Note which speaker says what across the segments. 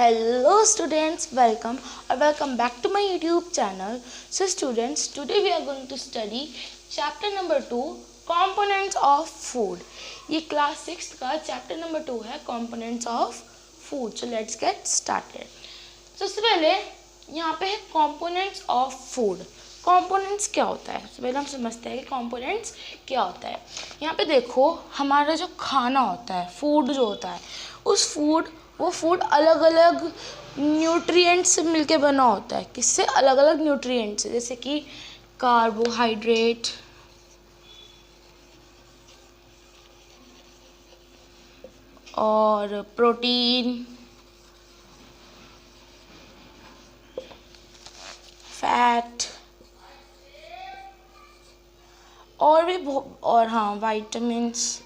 Speaker 1: Hello students, welcome back to my YouTube channel. So students, today we are going to study chapter number 2 components of food. ये class 6th का chapter number 2 है components of food. So let's get started. So सबसे पहले यहाँ पे है components of food. Components क्या होता है? सबसे पहले हम समझते हैं कि कंपोनेंट्स क्या होता है. यहाँ पे देखो, हमारा जो खाना होता है, फूड जो होता है, वो फूड अलग अलग न्यूट्रिएंट्स से मिलके बना होता है. किससे? अलग अलग न्यूट्रिएंट्स से, जैसे कि कार्बोहाइड्रेट, और प्रोटीन, फैट, और हाँ वाइटामिन्स.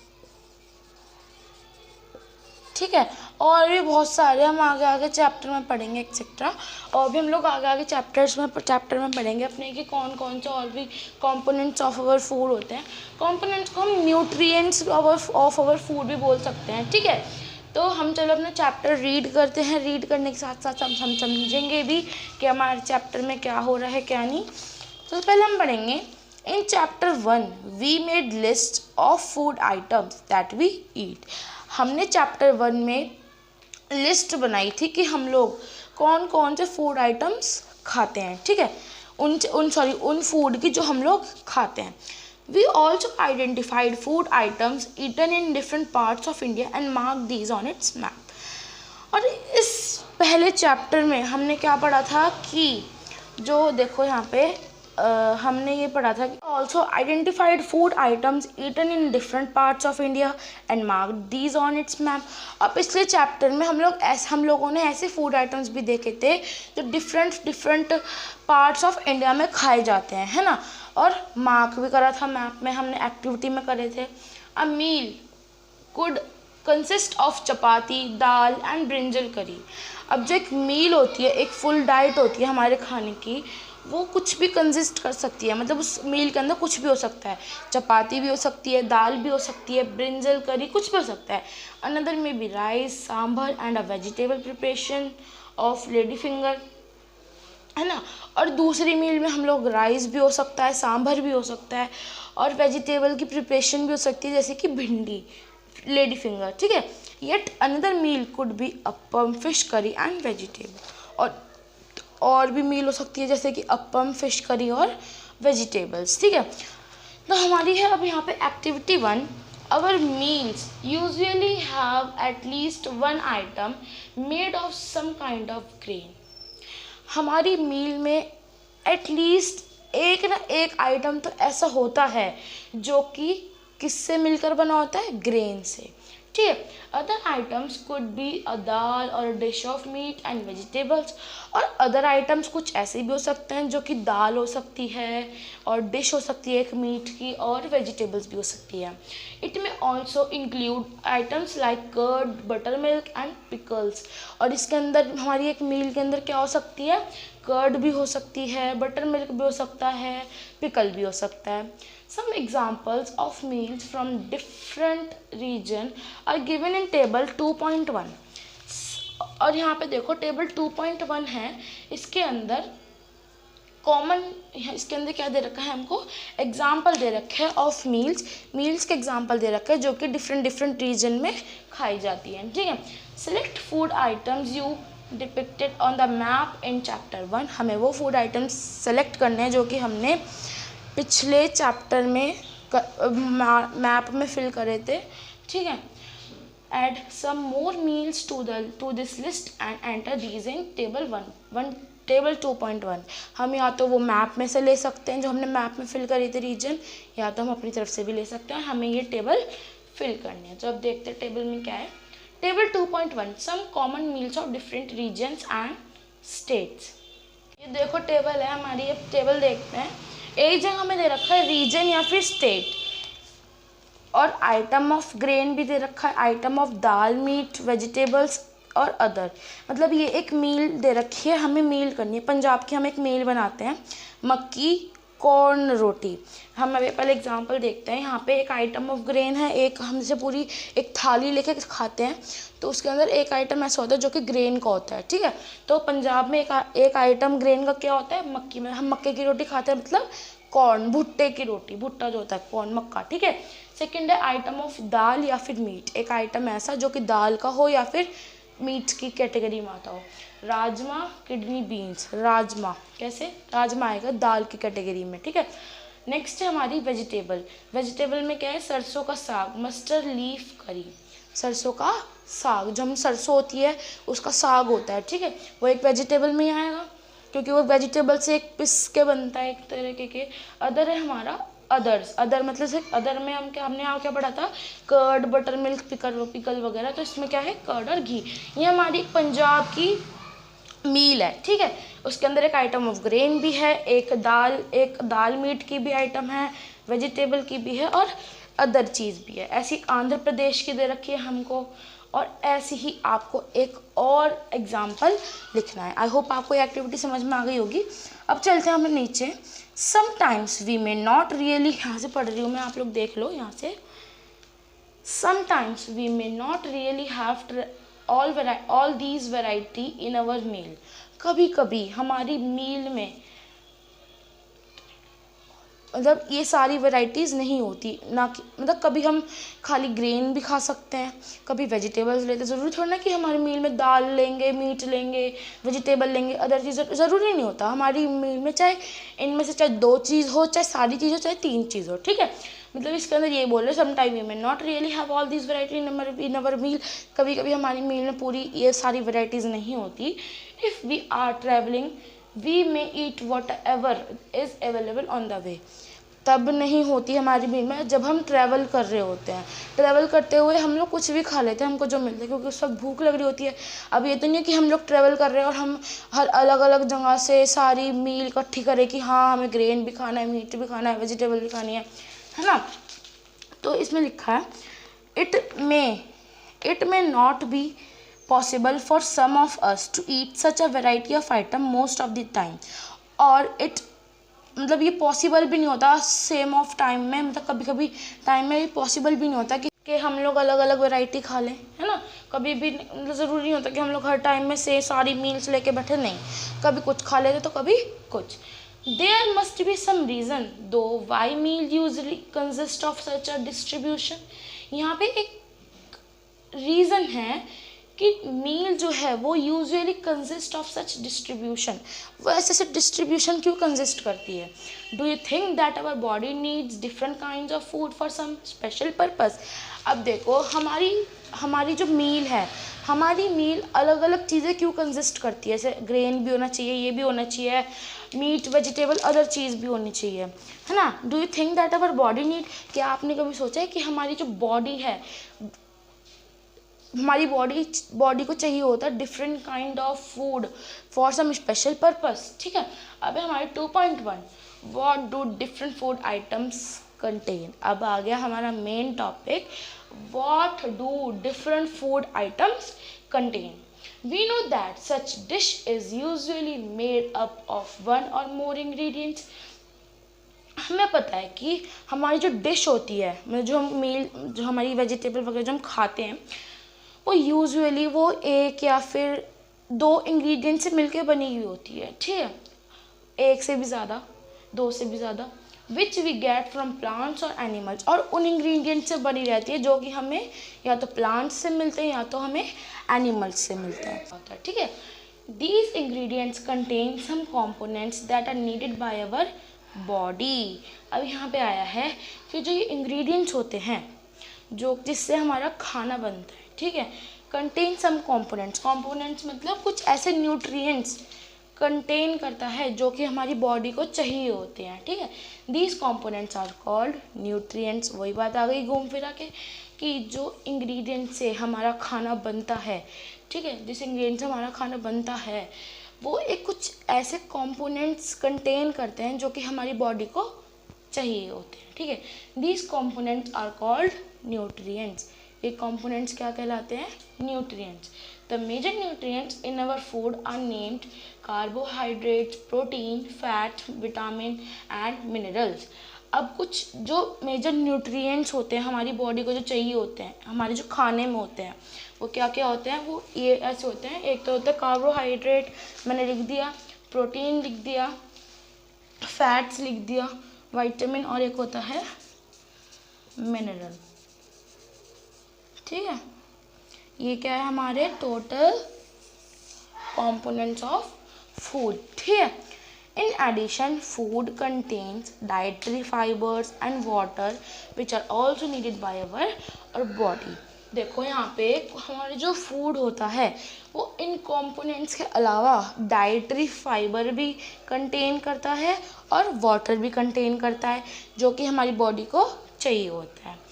Speaker 1: ठीक है, और भी बहुत सारे हम आगे चैप्टर में पढ़ेंगे एक्सेट्रा. और भी हम लोग आगे चैप्टर में पढ़ेंगे अपने कि कौन कौन से और भी कंपोनेंट्स ऑफ आवर फूड होते हैं. कंपोनेंट्स को हम न्यूट्रिएंट्स ऑफ आवर फूड भी बोल सकते हैं. ठीक है, तो हम चलो अपना चैप्टर रीड करते हैं. रीड करने के साथ साथ हम समझेंगे भी कि हमारे चैप्टर में क्या हो रहा है क्या नहीं. तो पहले हम पढ़ेंगे. In chapter 1, we made list of food items that we eat. हमने चैप्टर 1 में लिस्ट बनाई थी कि हम लोग कौन कौन से फूड आइटम्स खाते हैं. ठीक है, उन फूड की जो हम लोग खाते हैं. We also identified food items eaten in different parts of India and marked these on its map. और इस पहले चैप्टर में हमने क्या पढ़ा था कि जो देखो यहाँ पे हमने ये पढ़ा था कि also identified food items eaten in different parts of India and mark these on its map. अब पिछले चैप्टर में हम लोगों ने ऐसे फूड आइटम्स भी देखे थे जो डिफरेंट पार्ट्स ऑफ इंडिया में खाए जाते हैं, है ना, और मार्क भी करा था मैप में. हमने एक्टिविटी में करे थे. A meal could consist of chapati, dal and brinjal curry. अब जो एक मील होती है, एक फुल डाइट होती है हमारे खाने की, वो कुछ भी कंसिस्ट कर सकती है. मतलब उस मील के अंदर कुछ भी हो सकता है. चपाती भी हो सकती है, दाल भी हो सकती है, ब्रिंजल करी, कुछ भी हो सकता है. अनदर में be rice, sambar and a vegetable preparation of lady finger, है ना. और दूसरी मील में हम लोग राइस भी हो सकता है, सांभर भी हो सकता है, और वेजिटेबल की प्रिपरेशन भी हो सकती है, जैसे कि भिंडी, लेडी फिंगर. ठीक है. Yet another meal could be appam, fish curry and vegetable. और भी मील हो सकती है, जैसे कि अप्पम, फिश करी और वेजिटेबल्स. ठीक है, तो हमारी है अब यहाँ पे activity 1. Our meals usually have at least one item made of some kind of grain. हमारी मील में एटलीस्ट एक ना एक आइटम तो ऐसा होता है जो कि किससे मिलकर बना होता है? ग्रेन से. ठीक है. Other items could be a dal or dish of meat and vegetables. और अदर आइटम्स कुछ ऐसे भी हो सकते हैं जो कि दाल हो सकती है और डिश हो सकती है एक मीट की, और वेजिटेबल्स भी हो सकती है. इट में also include items like curd, buttermilk and pickles. और इसके अंदर हमारी एक मील के अंदर क्या हो सकती है? कर्ड भी हो सकती है, बटर मिल्क भी हो सकता है, पिकल भी हो सकता है. Some examples of meals from different region are given in table 2.1. और यहाँ पे देखो टेबल 2.1 है. इसके अंदर इसके अंदर क्या दे रखा है? हमको एग्जाम्पल दे रखे हैं ऑफ मील्स के एग्जाम्पल दे रखे हैं जो कि डिफरेंट रीजन में खाई जाती है. ठीक है. Select food items you depicted on the map in chapter 1. हमें वो फूड आइटम्स सेलेक्ट करने हैं जो कि हमने पिछले चैप्टर में मैप में फिल करे थे. ठीक है. Add some more meals to this list and enter these in table 2.1. हम या तो वो मैप में से ले सकते हैं जो हमने मैप में फिल करी थी रीजन, या तो हम अपनी तरफ से भी ले सकते हैं. हमें ये टेबल फिल करनी है. तो अब देखते हैं टेबल में क्या है. Table 2.1 some common meals of different regions and states. ये देखो टेबल है हमारी. ये टेबल देखते हैं. एक जगह में दे रखा है रीजन या फिर स्टेट, और आइटम ऑफ ग्रेन भी दे रखा है, item of dal, meat, vegetables और अदर. मतलब ये एक मील दे रखी है, हमें मील करनी है. पंजाब की हम एक मील बनाते हैं, मक्की, कॉर्न रोटी। हम अभी पहले एग्जांपल देखते हैं। यहाँ पे एक आइटम ऑफ ग्रेन है, एक हम जैसे पूरी एक थाली लेके खाते हैं तो उसके अंदर एक आइटम ऐसा होता है जो कि ग्रेन का होता है, ठीक है। तो पंजाब में एक आइटम ग्रेन का क्या होता है, मक्की में हम मक्के की रोटी खाते हैं, मतलब कॉर्न, भुट्टे की रोटी, भुट्टा जो होता है कॉर्न, मक्का, ठीक है। सेकेंड है आइटम ऑफ दाल या फिर मीट, एक आइटम ऐसा जो कि दाल का हो या फिर मीट की कैटेगरी में आता हो। राजमा, किडनी बीन्स, राजमा कैसे, राजमा आएगा दाल की कैटेगरी में, ठीक है। नेक्स्ट है हमारी वेजिटेबल। वेजिटेबल में क्या है, सरसों का साग, मस्टर्ड लीफ करी, सरसों का साग, जो हम सरसों होती है उसका साग होता है, ठीक है, वो एक वेजिटेबल में ही आएगा क्योंकि वो वेजिटेबल से एक पिस के बनता है एक तरीके के। अदर है हमारा अदर्स, अदर मतलब से अदर में हमने यहाँ क्या पढ़ा था, कर्ड, बटर मिल्क, पिकल वगैरह, तो इसमें क्या है, कर्ड और घी। ये हमारी पंजाब की मील है, ठीक है। उसके अंदर एक आइटम ऑफ ग्रेन भी है, एक दाल मीट की भी आइटम है, वेजिटेबल की भी है और अदर चीज़ भी है। ऐसी आंध्र प्रदेश की दे रखी है हमको, और ऐसी ही आपको एक और एग्जाम्पल लिखना है। आई होप आपको ये एक्टिविटी समझ में आ गई होगी। अब चलते हैं हमें नीचे। Sometimes we may not really, यहाँ से पढ़ रही हूँ मैं, आप लोग देख लो यहाँ से। Sometimes we may not really have all these variety in our meal। कभी कभी हमारी मील में मतलब ये सारी वैरायटीज़ नहीं होती, ना कि मतलब कभी हम खाली ग्रेन भी खा सकते हैं, कभी वेजिटेबल्स लेते, ज़रूरी थोड़ा ना कि हमारी मील में दाल लेंगे, मीट लेंगे, वेजिटेबल लेंगे, अदर चीज़ ज़रूरी नहीं होता। हमारी मील में चाहे इनमें से चाहे 2 चीज़ हो, चाहे सारी चीज़ हो, चाहे 3 चीज़ हो, ठीक है। मतलब इसके अंदर ये बोल रहे some time we may not really have all this variety in our meal. कभी कभी हमारी मील में पूरी ये सारी वैरायटीज़ नहीं होती। If we are travelling we may eat whatever is available on the way. तब नहीं होती हमारी मील में जब हम ट्रैवल कर रहे होते हैं। ट्रैवल करते हुए हम लोग कुछ भी खा लेते हैं, हमको जो मिलता है, क्योंकि उस वक्त भूख लग रही होती है। अब ये तो नहीं है कि हम लोग ट्रैवल कर रहे हैं और हम हर अलग अलग जगह से सारी मील इकट्ठी करें कि हाँ हमें ग्रेन भी खाना है, मीट भी खाना है, वेजिटेबल भी खानी है ना। तो इसमें लिखा है it may not be possible for some of us to eat such a variety of item most of the time. और मतलब ये पॉसिबल भी नहीं होता सेम ऑफ टाइम में, मतलब कभी कभी टाइम में पॉसिबल भी नहीं होता कि हम लोग अलग अलग वैरायटी खा लें, है ना। कभी भी मतलब ज़रूरी नहीं होता कि हम लोग हर टाइम में से सारी मील्स लेके बैठे, नहीं, कभी कुछ खा लेते तो कभी कुछ। There must be some reason though why meal usually consist of such a distribution। यहाँ पे एक रीज़न है कि मील जो है वो usually consist of such distribution, वो ऐसे डिस्ट्रीब्यूशन क्यों कंसिस्ट करती है। Do you think that our body needs different kind of food for some special purpose. अब देखो हमारी जो मील है, हमारी मील अलग अलग चीज़ें क्यों कंसिस्ट करती है। जैसे ग्रेन भी होना चाहिए, ये भी होना चाहिए, मीट, वेजिटेबल, अदर चीज़ भी होनी चाहिए, है ना। Do you think that our body need, क्या आपने कभी सोचा है कि हमारी जो बॉडी है, हमारी बॉडी को चाहिए होता है different kind of food for some special purpose, ठीक है। अब हमारे 2.1 what do different food items contain. अब आ गया हमारा main topic, what do different food items contain. We know that such dish is usually made up of 1 और मोर ingredients. हमें पता है कि हमारी जो डिश होती है, मतलब जो हमारी वेजिटेबल वगैरह जो हम खाते हैं, वो यूजुअली वो 1 या फिर 2 इंग्रेडिएंट से मिलके बनी हुई होती है, ठीक है। 1 से भी ज़्यादा, 2 से भी ज़्यादा, which we get from plants और एनिमल्स, और उन इंग्रेडिएंट से बनी रहती है जो कि हमें या तो प्लांट्स से मिलते हैं या तो हमें एनिमल्स से मिलते हैं, ठीक है। These ingredients contain some components that are needed by our body. अब यहाँ पे आया है कि जो ये इंग्रेडिएंट्स होते हैं जो जिससे हमारा खाना बनता है, ठीक है, कंटेन सम कंपोनेंट्स मतलब कुछ ऐसे न्यूट्रिएंट्स कंटेन करता है जो कि हमारी बॉडी को चाहिए होते हैं, ठीक है। These components are called nutrients. वही बात आ गई घूम फिरा के कि जो इंग्रेडिएंट से हमारा खाना बनता है, ठीक है, जिस इंग्रेडिएंट से हमारा खाना बनता है वो एक कुछ ऐसे कंपोनेंट्स कंटेन करते हैं जो कि हमारी बॉडी को चाहिए होते हैं, ठीक है। These components are called nutrients. ये कंपोनेंट्स क्या कहलाते हैं, nutrients. The major nutrients in our food are named carbohydrates, protein, fat, vitamin and minerals. अब कुछ जो मेजर न्यूट्रिएंट्स होते हैं हमारी बॉडी को जो चाहिए होते हैं, हमारे जो खाने में होते हैं, वो क्या क्या होते हैं, वो ये ऐसे होते हैं। एक तो होता है कार्बोहाइड्रेट, मैंने लिख दिया, प्रोटीन लिख दिया, फैट्स लिख दिया, विटामिन, और एक होता है मिनरल। ठीक है, ये क्या है हमारे टोटल कंपोनेंट्स ऑफ फूड। ठीक है, in addition food contains dietary fibers and water which are also needed by our body। देखो यहाँ पे हमारे जो फूड होता है वो इन कंपोनेंट्स के अलावा डाइटरी फाइबर भी कंटेन करता है और वाटर भी कंटेन करता है, जो कि हमारी बॉडी को चाहिए होता है।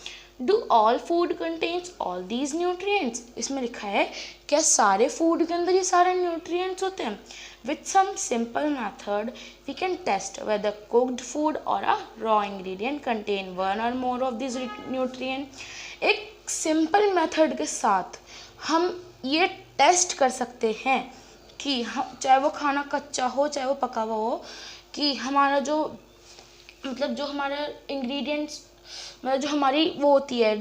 Speaker 1: Do all food contains all these nutrients, इसमें लिखा है क्या सारे फूड के अंदर ये सारे न्यूट्रिएंट्स होते हैं। With some simple method we can test whether cooked food or a raw ingredient contain one or more of these nutrients। एक सिंपल मेथड के साथ हम ये टेस्ट कर सकते हैं कि हम चाहे वो खाना कच्चा हो चाहे वो पका हुआ हो, कि हमारा जो मतलब जो हमारा इंग्रेडिएंट्स, मतलब जो हमारी वो होती है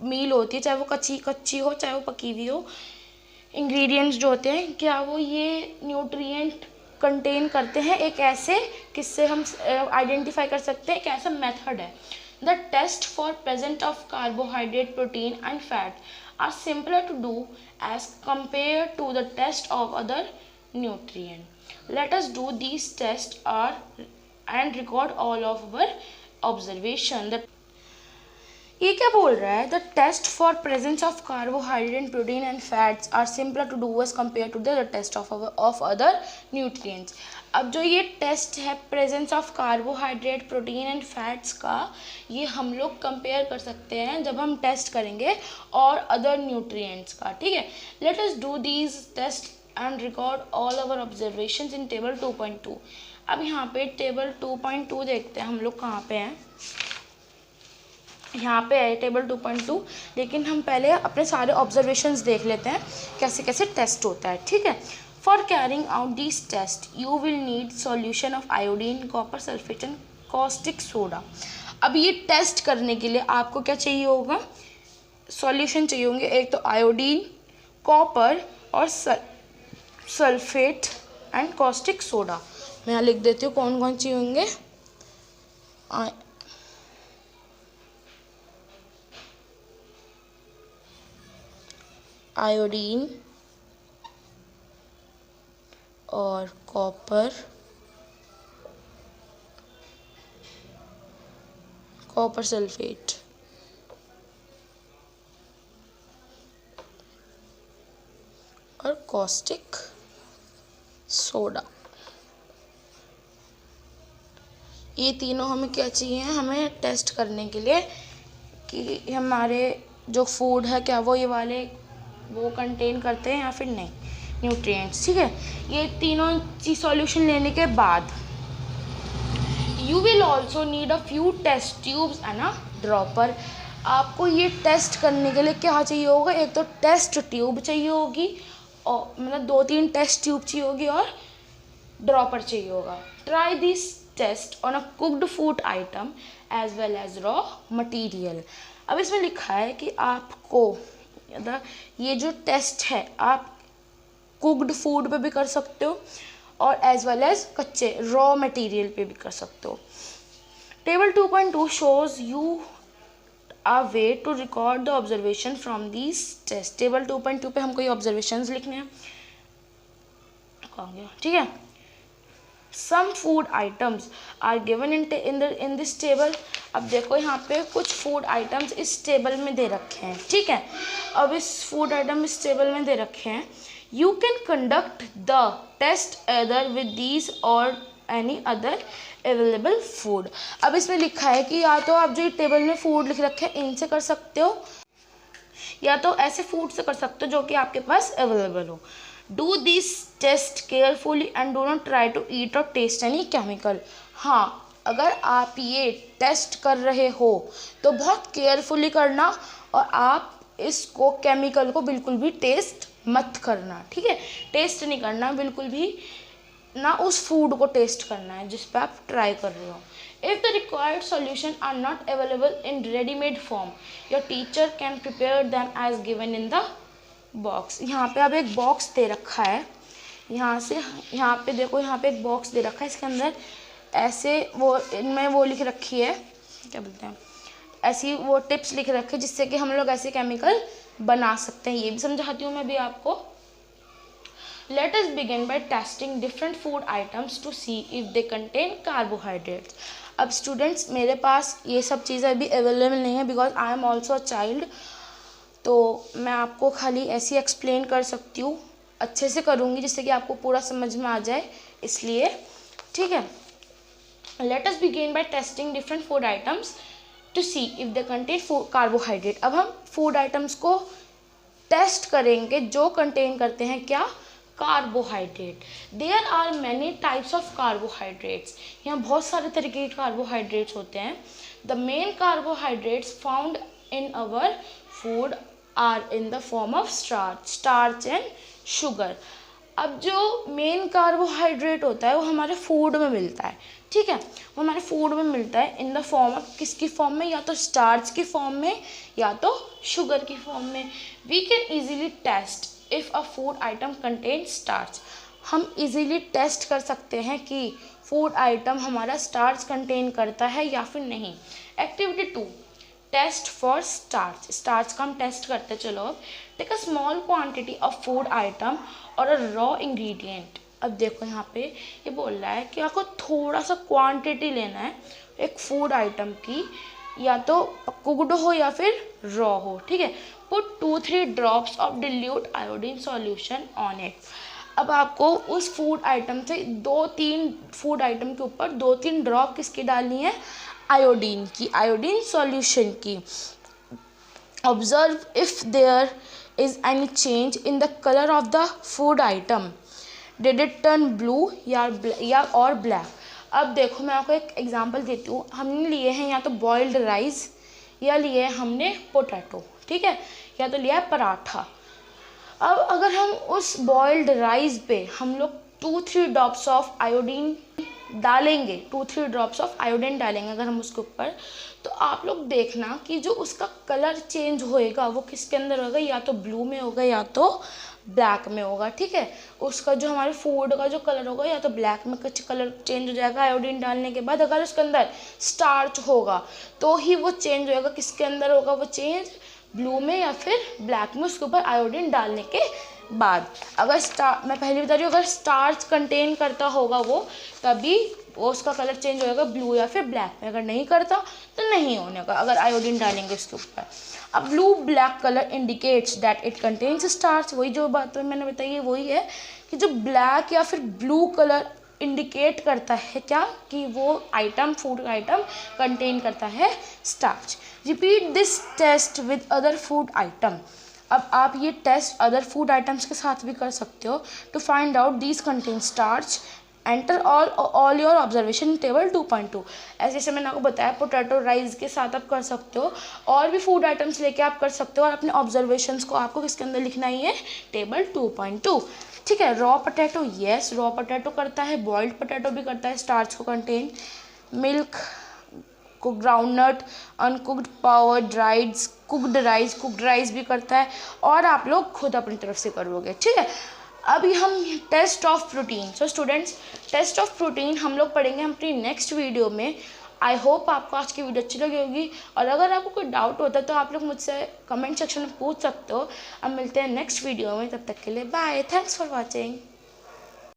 Speaker 1: मील होती है, चाहे वो कच्ची हो चाहे वो पकी हुई हो, इंग्रेडिएंट्स जो होते हैं क्या वो ये न्यूट्रिएंट कंटेन करते हैं। एक ऐसे किससे हम आइडेंटिफाई कर सकते हैं, एक ऐसा मेथड है। The test for present of carbohydrate, protein and fat are simpler to do as compare to the test of other nutrient. Let us do these test are and record all of our observation. ये क्या बोल रहा है, the test for presence of carbohydrate, protein and fats are simpler to do as compare to the test of other nutrients. अब जो ये test है presence of carbohydrate, protein and fats का, ये हम लोग कंपेयर कर सकते हैं जब हम टेस्ट करेंगे और अदर न्यूट्रिएंट्स का। ठीक है, let us do these test and record all our observations in table 2.2। अब यहाँ पे टेबल 2.2 देखते हैं हम लोग कहाँ पे हैं। यहाँ पे है टेबल 2.2, लेकिन हम पहले अपने सारे ऑब्जर्वेशंस देख लेते हैं कैसे कैसे टेस्ट होता है। ठीक है, for carrying out this test you will need solution of iodine, copper sulphate and caustic soda. अब ये टेस्ट करने के लिए आपको क्या चाहिए होगा, सॉल्यूशन चाहिए होंगे। एक तो आयोडीन, कॉपर और सल्फेट एंड कॉस्टिक सोडा। मैं यहाँ लिख देती हूँ कौन कौन चाहिए होंगे। आयोडीन और कॉपर सल्फेट और कॉस्टिक सोडा। ये तीनों हमें क्या चाहिए, हमें टेस्ट करने के लिए कि हमारे जो फूड है क्या वो ये वाले वो कंटेन करते हैं या फिर नहीं न्यूट्रिएंट्स। ठीक है, ये तीनों चीज सॉल्यूशन लेने के बाद you will also need a few test tubes and a dropper. आपको ये टेस्ट करने के लिए क्या चाहिए होगा, एक तो टेस्ट ट्यूब चाहिए होगी और मतलब 2-3 टेस्ट ट्यूब चाहिए होगी और ड्रॉपर चाहिए होगा। Try this test on a cooked food item as well as raw material. अब इसमें लिखा है कि आपको ये जो टेस्ट है आप कुक्ड फूड पे भी कर सकते हो और एज वेल एज कच्चे रॉ मटेरियल पे भी कर सकते हो। Table 2.2 shows you a way to record the observation from these test. Table 2.2 पे हमको ये ऑब्जर्वेशंस लिखने हैं। ठीक है, some food items are given in this table. अब देखो यहाँ पे कुछ फूड आइटम्स इस टेबल में दे रखे हैं। ठीक है, अब इस फूड आइटम इस टेबल में दे रखे हैं। You can conduct the test other with these or any other available food. अब इसमें लिखा है कि या तो आप जो ये टेबल में फूड लिख रखे हैं इनसे कर सकते हो या तो ऐसे फूड से कर सकते हो जो कि आपके पास अवेलेबल हो। Do this test carefully and do not try to eat or taste any chemical. हाँ, अगर आप ये टेस्ट कर रहे हो तो बहुत केयरफुली करना और आप इसको केमिकल को बिल्कुल भी टेस्ट मत करना, ठीक है। टेस्ट नहीं करना बिल्कुल भी, ना उस फूड को टेस्ट करना है जिस पे आप ट्राई कर रहे हो। If the required solution are not available in readymade form, your teacher can prepare them as given in the box. यहाँ पे अब एक बॉक्स दे रखा है, यहाँ से यहाँ पे देखो, यहाँ पे एक बॉक्स दे रखा है, इसके अंदर ऐसे वो इनमें वो लिख रखी है, क्या बोलते हैं, ऐसी वो टिप्स लिख रखे हैं जिससे कि हम लोग ऐसे केमिकल बना सकते हैं। ये भी समझाती हूँ मैं भी आपको। Let us begin by testing different food items to see if they contain carbohydrates. अब स्टूडेंट्स मेरे पास ये सब चीज़ें अभी अवेलेबल नहीं है because I am also a child, तो मैं आपको खाली ऐसे ही एक्सप्लेन कर सकती हूँ, अच्छे से करूँगी जिससे कि आपको पूरा समझ में आ जाए, इसलिए ठीक है। Let us begin by testing different food items to see if they contain carbohydrate. अब हम फूड आइटम्स को टेस्ट करेंगे जो कंटेन करते हैं क्या, carbohydrate. There are many types of carbohydrates, यहाँ बहुत सारे तरीके के कार्बोहाइड्रेट्स होते हैं। The main carbohydrates found in our food are in the form of starch and sugar. अब जो मेन कार्बोहाइड्रेट होता है वो हमारे फूड में मिलता है, ठीक है, वो हमारे फूड में मिलता है इन द फॉर्म ऑफ, किसकी फॉर्म में, या तो स्टार्च की फॉर्म में या तो शुगर की फॉर्म में। We can easily test if a food item contain starch, हम इजीली टेस्ट कर सकते हैं कि फूड आइटम हमारा स्टार्च कंटेन करता है या फिर नहीं। Activity 2, test for starch. Starch का हम टेस्ट करते हैं। चलो अब take a small quantity of food item और अ रॉ इंग्रेडिएंट। अब देखो यहाँ पे ये बोल रहा है कि आपको थोड़ा सा क्वांटिटी लेना है एक फूड आइटम की, या तो कुकड हो या फिर रॉ हो, ठीक है। Put 2-3 drops of dilute iodine solution on it. अब आपको उस फूड आइटम से 2-3 फूड आइटम के ऊपर 2-3 ड्रॉप किसकी डालनी है, आयोडीन की, आयोडीन सॉल्यूशन की। Observe if there is any change in the colour of the food item, did it turn blue या और ब्लैक। अब देखो मैं आपको एक एग्जांपल देती हूँ। हमने लिए हैं या तो बॉइल्ड राइस या लिए है हमने पोटैटो, ठीक है, या तो लिया है पराठा। अब अगर हम उस बॉइल्ड राइस पे हम लोग 2-3 ड्रॉप्स ऑफ आयोडीन डालेंगे, 2-3 ड्रॉप्स ऑफ आयोडीन डालेंगे अगर हम उसके ऊपर, तो आप लोग देखना कि जो उसका कलर चेंज होएगा वो किसके अंदर होगा, या तो ब्लू में होगा या तो ब्लैक में होगा, ठीक है। उसका जो हमारे फूड का जो कलर होगा या तो ब्लैक में कलर चेंज हो जाएगा आयोडीन डालने के बाद। अगर उसके अंदर स्टार्च होगा तो ही वो चेंज होएगा, किसके अंदर होगा वो चेंज, ब्लू में या फिर ब्लैक में, उसके ऊपर आयोडीन डालने के बाद। अगर मैं पहले बता रही हूँ, अगर स्टार्च कंटेन करता होगा वो, तभी वो उसका कलर चेंज होएगा ब्लू या फिर ब्लैक में। अगर नहीं करता तो नहीं होने का, अगर आयोडीन डालेंगे उसके ऊपर। अब blue black colour indicates that it contains starch. वही जो बात मैंने बताई है वही है कि जो ब्लैक या फिर ब्लू कलर इंडिकेट करता है क्या, कि वो आइटम फूड आइटम कंटेन करता है starch. Repeat this test with other food item. अब आप ये टेस्ट अदर फूड आइटम्स के साथ भी कर सकते हो to find out these contain starch. Enter all your observation table 2.2। ऐसे जैसे मैंने आपको बताया पोटैटो राइस के साथ आप कर सकते हो, और भी फूड आइटम्स लेके आप कर सकते हो, और अपने ऑब्जर्वेशंस को आपको किसके अंदर लिखना ही है, टेबल 2.2, ठीक है। Raw potato, yes raw potato करता है, बॉइल्ड पोटैटो भी करता है स्टार्च को contain. Milk, groundnut, uncooked power, dried cooked rice भी करता है, और आप लोग खुद अपनी तरफ से करोगे, ठीक है। अभी हम test of protein, so students test of protein हम लोग पढ़ेंगे हम अपनी नेक्स्ट वीडियो में। आई होप आपको आज की वीडियो अच्छी लगी होगी, और अगर आपको कोई डाउट होता है तो आप लोग मुझसे कमेंट सेक्शन में पूछ सकते हो। अब मिलते हैं नेक्स्ट वीडियो में, तब तक के लिए बाय, थैंक्स फॉर वॉचिंग।